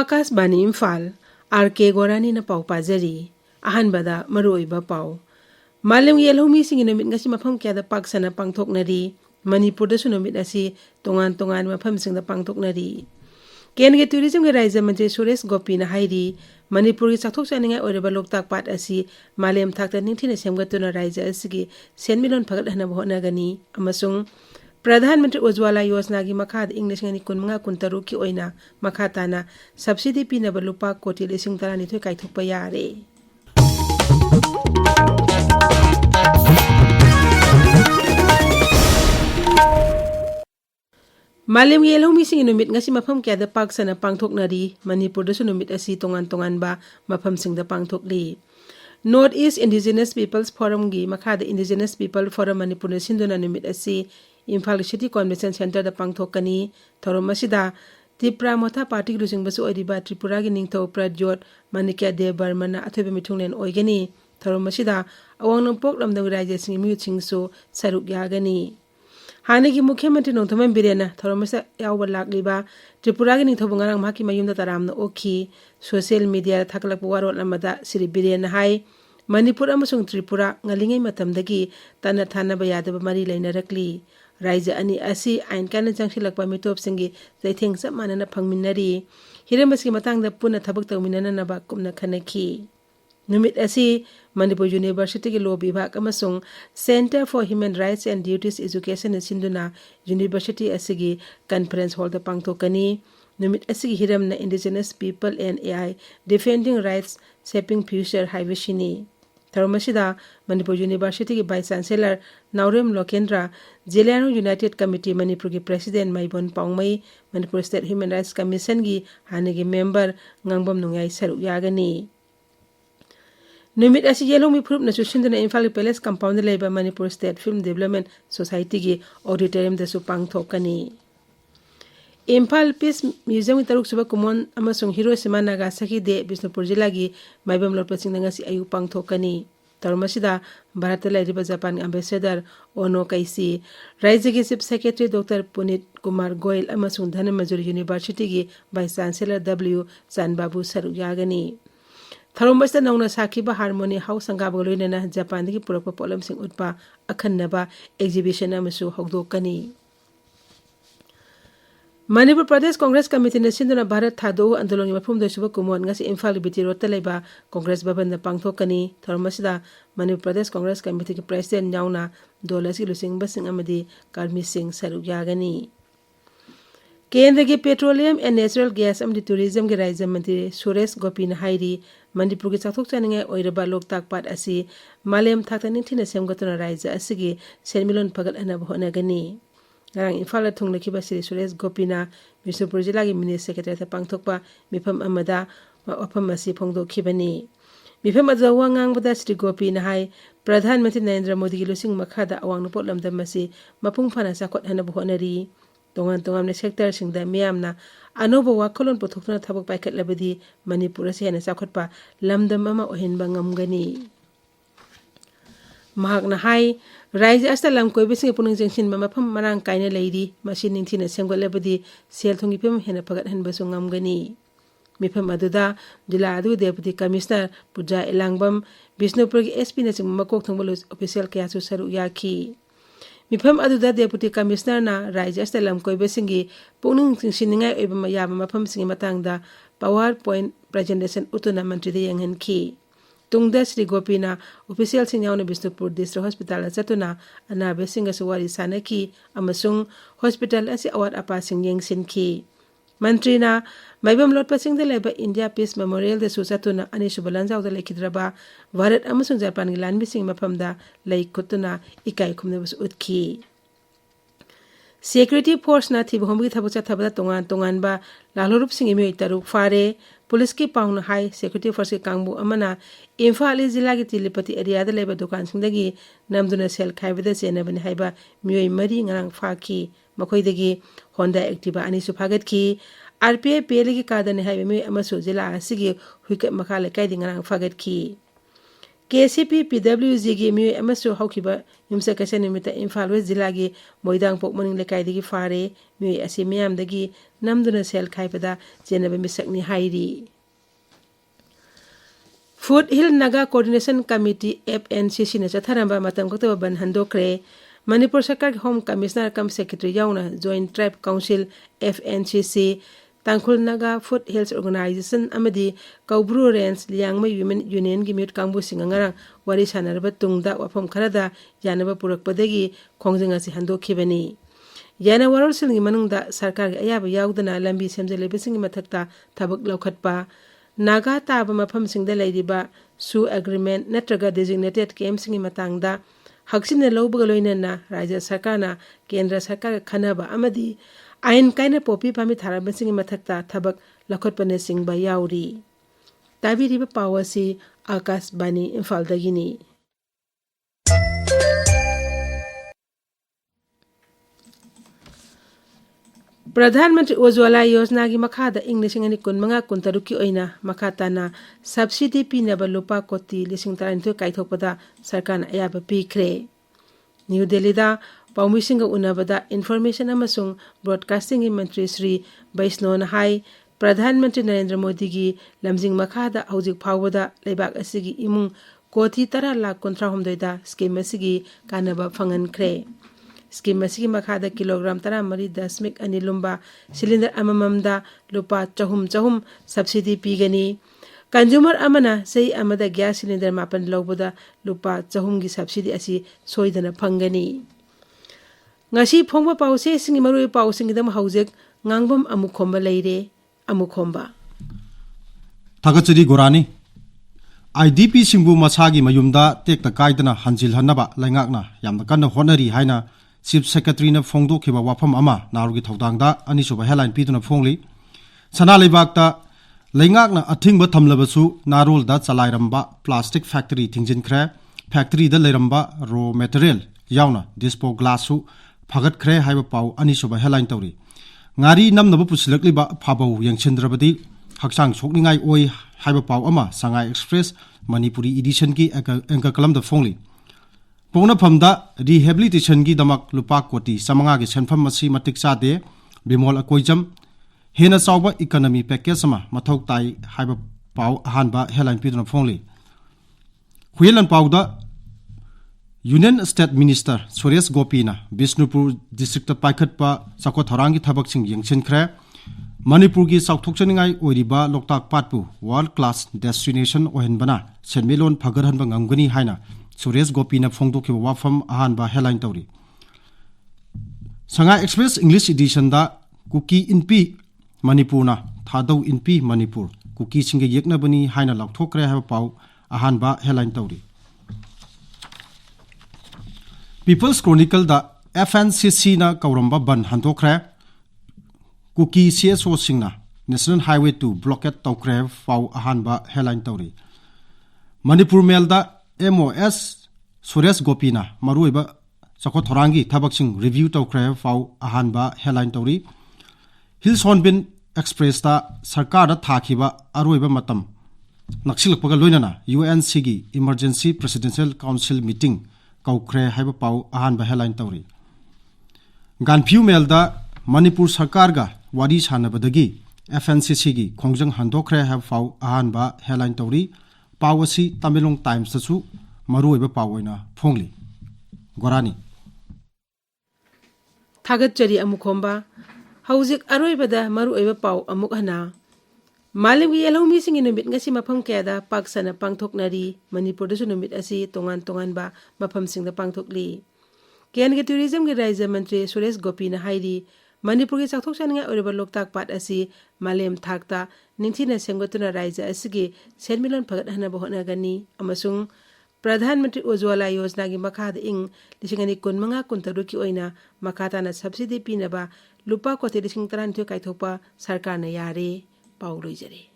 Akashbani Imphal R.K Gorani na pau pajari ahanbada maruoiba pau Malam yelhomi sing inumit ngasi mafam kya da paksana pangthok nari Manipur da sunumit asi tongan mafam sing da pangthok nari Kenge tourism ge raija mantri Suresh Gopi na hairi Manipur gi sakthok chaninga oireba loktak pat asi malem thakta ningthina semgatuna raija asigi senmilon phagat hana bhona gani amasung Pradhanmantri Ujwala Yojana gi makhad English ngani kunmanga kuntaru ki oina makhatana subsidy pinaba lupa koti lesing tarani thoi kaithokpa yare Malam yelhomi sing inumit ngasi mafam kya da paksana pangthoknari Manipur da sunumit asi tongan ba mafam sing da pangthokli Northeast Indigenous Peoples Forum gi makhada Indigenous People Forum Manipur na sinduna numit asi Imphal City Convention Center da pangthokani thorom asida Tripura Motha Party lusing basu oidiba Tripura gi ningtho Pradyot Manikya Dev Barmana athoiba mithungnen oigani thorom asida awang pok lamdang raja sing mu chingso saruk yagani Hanigi Mukhyamantri Nongthaman Birena Thoromasa Yawba Lakliba Tripura gi ningtho bungarang maki mayumda taramna okhi social media thaklak warot lamada Sri Birena hai Manipur amasung Tripura ngalingai matamdagi tana thana bayadaba mari lainarakli Raija ani asi ain kana jangsilakpa mitop singi zaitheng sap manana phangminnari hiramaski matangda puna thabak tawminana naba kumna khanaki numit asi Manipur University gi law bibhag amasung Center for Human Rights and Duties Education sinduna University asigi conference hall da pangthokani numit asigi hiramna Indigenous People and AI Defending Rights Shaping Future haibishini Tharmasida Manipur University ki Vice Chancellor Naurem Lokendra Jilano United Committee Manipur ki President Maibon Paungmai Manipur State Human Rights Commission gi hanigi member Ngangbam nungai saruk yagani Numit asi yelong mi prup na susinduna Imphal Palace compound leba Manipur State Film Development Society gi auditorium da su pangthokani Imphal Peace Museum taruk suba kumon amasung Hiroshima Nagasaki de Bisnupur jila gi maibam lorpasing ngasi ayu pangthokani Tarmasida Bharat lairiba Japan Ambassador Ono Kaisi Raija gi Chief Secretary Dr. Punit Kumar Goyal amasung Dhanamajuri University gi Vice Chancellor W. Chanbabu saruk yagani Tharomasta nauna sakiba harmony house sangaba loinana Japan gi purakpa polam sing utpa akhannaba exhibition amasu hogdokani Manipur Pradesh Congress Committee na sinduna Bharat Thado Andolong mafum da suba kumon ngasi Imphal biti rota leba Congress Bhavan na pangthokani tharmasida Manipur Pradesh Congress Committee ki President Nyauna Dolasi Lusing Basing amadi Karmi Singh saruk yagani Kendra gi Petroleum and Natural Gas amdi Tourism gi Raija Mantri Suresh Gopi na hairi Manipur gi sakthok chaningai oiraba loktak pat asi malem thakta ningthina semgatuna Raija asigi senmilon phagal ana bhona gani Ngarang Imphal thunglakiba Sri Suresh Gopina Bisnupur jila gi Ministry Secretary ta pangthokpa mifam amada wafam asi phongdokhibani mifam adwa wangang bada Sri Gopi na hai Pradhan Mantri Narendra Modi gi lusing makhada awang nupot lamda masi mapung phana sakot hana bhonari tongan sector singda miyamna anoba wakholon pothokna thabak paikhat labadi Manipur ase hana sakotpa lamdam ama ohenba ngamgani mahakna hai Raija asta lam koi bising punung jengsin mafam marang kaina leiri machine ningthina semgalabadi sel thongi pem hena phagat hanba sungam gani mifam aduda jila adu deputy commissioner Puja Ngangbam Bisnupur gi SP na sing makok thongbolus official kya su saru yakhi mifam aduda deputy commissioner na Raija asta lam koi bising gi punung siningai oiba yaba mafam singi matangda PowerPoint presentation utuna mantri de yanghan ki Tungda Sri Gopina official sinyauna Bisnupur District Hospital atuna anabe singa suwari sanaki amasung hospital asi awat apa sing yengsin ki Mantrina maibam lot pasing de leba India Peace Memorial de susatuna ani subalan zawda lekidraba Bharat amasung Japan gi lan bising mapamda lai kutuna ikai khumne bus utki Security Force na thibu homgi thabucha thabada tongan ba lalorup sing imi taruk fare Police ki pauna hai Security Force ki kangbu amana Imphal jila gi Tilipati area da leba dukan singdagi namduna sel khaibada chenabani haiba mioi mari ngarang faki makoidagi Honda Activa ani su phagat ki RPA pele gi kadane haiba mi amasu jila asigi huikat makale kaidi ngarang phagat ki KCP PWG gi mi amasu haukiba yumsa kasa nimita Imphal West Zilla gi moidang pok maning lekai digi fare mi asi miyam dagi namduna sel khaipada jenaba misakni hairi. Foothill Naga Coordination Committee FNCC na chatharamba matam kokta ban handokre Manipur Sarkar Home Commissioner kam Secretary yauna Joint Tribe Council FNCC Tangkhul Naga Foothills Organization amadi Kaubru Range Liangma Women Union gi mute kangbu singangarang wari sanarba tungda wafam kharada yanaba purakpadagi khongjanga si handokhibani yana warol silngi manungda sarkar gi ayaba yaudana lambi semjele bisingi mathakta thabak laukhatpa Naga taba mafam singda leiriba su agreement natraga designated camp singi matangda haksina lawbaga loinana Rajya Sarkarna Kendra Sarkar khanaba amadi ain kaina popi pami tharaba singi mathakta thabak lakhotpane singba yauri tabiriba pawasi Akash Bani Imphal dagini Pradhan Mantri Ujwala Yojana gi makhada English ngani kun manga kun taruki oina makhatana subsidy pinaba lupa koti lising taranto kaithokpada sarkarna ayaba pikre New Delhi da Paumisinga unabada information amasung broadcasting mantri Sri Vaishnaw Hai Pradhan Mantri Narendra Modi gi lamjing makhada hojik phawada lebak asigi imung koti 10 lakh kontra homdoida scheme asigi kanaba phangan kre Scheme asigi makhada kilogram 13.2 anilumba cylinder amamamda lupa chahum subsidy pigani Consumer amana sei amada gas cylinder mapan lawboda lupa chahum gi subsidy asi soidana phangani ngasi phongba pause singi marui pausingi dam haujek Ngangbam Amukhomba leire Amukhomba Thagachari Gorani IDP singbu masagi mayumda tekta kaidana hanjil hanaba laingakna yamna kanna honari haina Chief Secretary na phongdo khiba wafam ama narugi thaudangda anisuba headline piduna phongli sana lebakta laingakna athingba thamlabasu narol da chalairamba plastic factory thingjin khre factory da leiramba raw material yauna dispo glass su phagat khre haiba pau anisuba headline tawri ngari namnaba pusilakliba phabau yangchendrabadi haksang sokningai oi haiba pau ama Sangai Express Manipuri edition ki anka kalam da phongli Pona phamda rehabilitation gi damak lupa koti samanga gi senfam masi matik chade bimol akoijam hena chawba economy package sama mathok tai haiba pau hanba headline piduna phongli huilan pauda Union State Minister Suresh Gopina Bishnupur district paikhatpa chako thorangi thabak sing yengchen khre Manipur gi saukthokchaningai oiriba loktak patpu world class destination ohenbana senmelon phagarhanba ngamgani haina Suresh Gopina phongdoki wafam ahanba headline tawri Sangai Express English edition da Kuki Inpi Manipurna Thadau Inpi Manipur Kuki singe yekna bani haina lakthokre ha pau ahanba headline tawri People's Chronicle da FNCC na kauramba ban handokre Kuki CSO singna National Highway 2 blockade tawkre pau ahanba headline tawri Manipur Mail da MOS Suresh Gopina Maruiba Sako Thorangi Tabaksing review tawkre fau ahanba headline tawri Hills Hornbill Express da Sarkar da thakiba aruiba matam naksilakpaga loinana UNC gi Emergency Presidential Council meeting kaukre haiba pau ahanba headline tawri Ganphiu Mail da Manipur Sarkar ga wadi sanabadagi FNCC gi khongjang handokre ha fau ahanba headline tawri Pawasi Tamilong Times su maruiba pawoina phongli Gorani Thagachari Amukhomba Haujik aroibada maruiba paw amuk hana Malimgi yelhomi singi numit ngasi mafam kayada paksana pangthoknari Manipur da numit asi tongan ba mafam singda pangthokli Kian ge tourism ge Rajya Mantri Suresh Gopina hairi Manipur gi chakthoksananga oriba loktak pat asi malem thakta ningthina sengotuna Rajya asigi senmilon phagat hana bahona gani amasung Pradhan Mantri Ujwala Yojana gi makhada ing lisingani kun manga kun taruki oina makhata na subsidy pinaba lupa koti lising taran thyo kaithokpa sarkar na yare pauloi jare